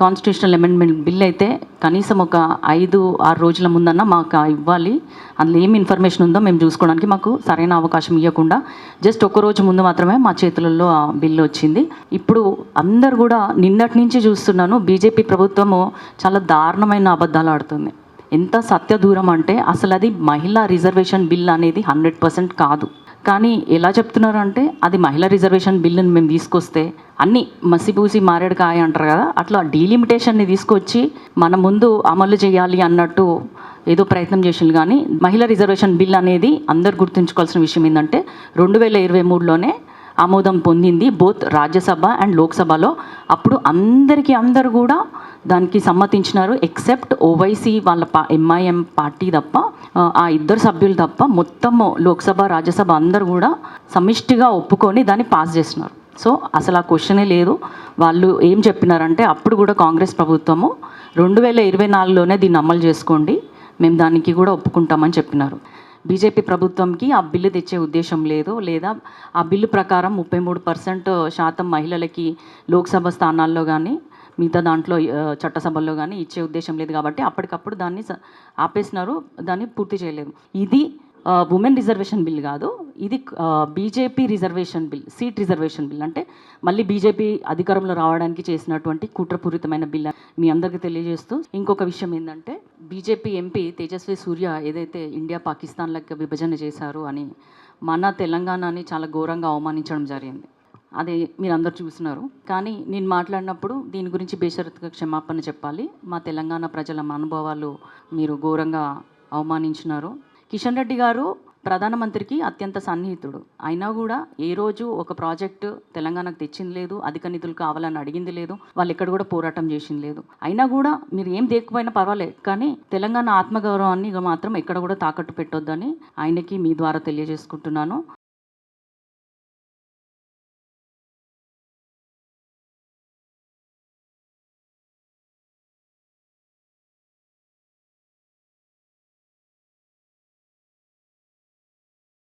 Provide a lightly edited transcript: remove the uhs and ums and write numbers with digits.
Constitutional amendment bill అయితే కనీసం ఒక 5-6 రోజుల ముందన్నా మాకు ఇవ్వాలి. అందులో ఏం ఇన్ఫర్మేషన్ ఉందో మేము చూసుకోవడానికి మాకు సరైన అవకాశం ఇవ్వకుండా జస్ట్ ఒక్కరోజు ముందు మాత్రమే మా చేతులలో ఆ బిల్లు వచ్చింది. ఇప్పుడు అందరు కూడా నిన్నటి నుంచి చూస్తున్నాను, బీజేపీ ప్రభుత్వము చాలా దారుణమైన అబద్ధాలు ఆడుతుంది. ఎంత సత్య దూరం అంటే అసలు అది మహిళా రిజర్వేషన్ బిల్ అనేది 100% కాదు. కానీ ఎలా చెప్తున్నారు అంటే అది మహిళా రిజర్వేషన్ బిల్లుని మేము తీసుకొస్తే అన్నీ మసిపూసి మారేడు కాయ అంటారు కదా, అట్లా డీలిమిటేషన్ని తీసుకొచ్చి మన ముందు అమలు చేయాలి అన్నట్టు ఏదో ప్రయత్నం చేసింది. కానీ మహిళా రిజర్వేషన్ బిల్ అనేది అందరు గుర్తుంచుకోవాల్సిన విషయం ఏంటంటే 2023లోనే ఆమోదం పొందింది బోత్ రాజ్యసభ అండ్ లోక్సభలో. అప్పుడు అందరూ కూడా దానికి సమ్మతించినారు, ఎక్సెప్ట్ ఓవైసీ వాళ్ళ ఎంఐఎం పార్టీ తప్ప, ఆ 2 సభ్యులు తప్ప మొత్తము లోక్సభ రాజ్యసభ అందరూ కూడా సమిష్టిగా ఒప్పుకొని దాన్ని పాస్ చేసినారు. సో అసలు ఆ క్వశ్చనే లేదు. వాళ్ళు ఏం చెప్పినారంటే అప్పుడు కూడా కాంగ్రెస్ ప్రభుత్వము 2024లోనే దీన్ని అమలు చేసుకోండి, మేము దానికి కూడా ఒప్పుకుంటామని చెప్పినారు. బీజేపీ ప్రభుత్వంకి ఆ బిల్లు తెచ్చే ఉద్దేశం లేదు, లేదా ఆ బిల్లు ప్రకారం 33% మహిళలకి లోక్సభ స్థానాల్లో కానీ మిగతా దాంట్లో చట్టసభల్లో కానీ ఇచ్చే ఉద్దేశం లేదు. కాబట్టి అప్పటికప్పుడు దాన్ని ఆపేసినారు, దాన్ని పూర్తి చేయలేదు. ఇది ఉమెన్ రిజర్వేషన్ బిల్ కాదు, ఇది BJP reservation bill, seat reservation bill. అంటే మళ్ళీ బీజేపీ అధికారంలో రావడానికి చేసినటువంటి కుట్రపూరితమైన బిల్ మీ అందరికీ తెలియజేస్తూ, ఇంకొక విషయం ఏంటంటే బీజేపీ ఎంపీ తేజస్వి సూర్య ఏదైతే ఇండియా పాకిస్తాన్లకు విభజన చేశారు అని మన తెలంగాణని చాలా ఘోరంగా అవమానించడం జరిగింది. అది మీరు అందరు చూస్తున్నారు. కానీ నేను మాట్లాడినప్పుడు దీని గురించి బేషరతుగా క్షమాపణ చెప్పాలి. మా తెలంగాణ ప్రజల అనుభవాలు మీరు ఘోరంగా అవమానించినారు. కిషన్ రెడ్డి గారు ప్రధానమంత్రికి అత్యంత సన్నిహితుడు అయినా కూడా ఏ రోజు ఒక ప్రాజెక్టు తెలంగాణకు తెచ్చింది లేదు, అధిక నిధులు కావాలని అడిగింది లేదు, వాళ్ళు ఎక్కడ కూడా పోరాటం చేసింది లేదు. అయినా కూడా మీరు ఏం దేకపోయినా పర్వాలేదు, కానీ తెలంగాణ ఆత్మగౌరవాన్ని మాత్రం ఎక్కడ కూడా తాకట్టు పెట్టొద్దని ఆయనకి మీ ద్వారా తెలియజేసుకుంటున్నాను.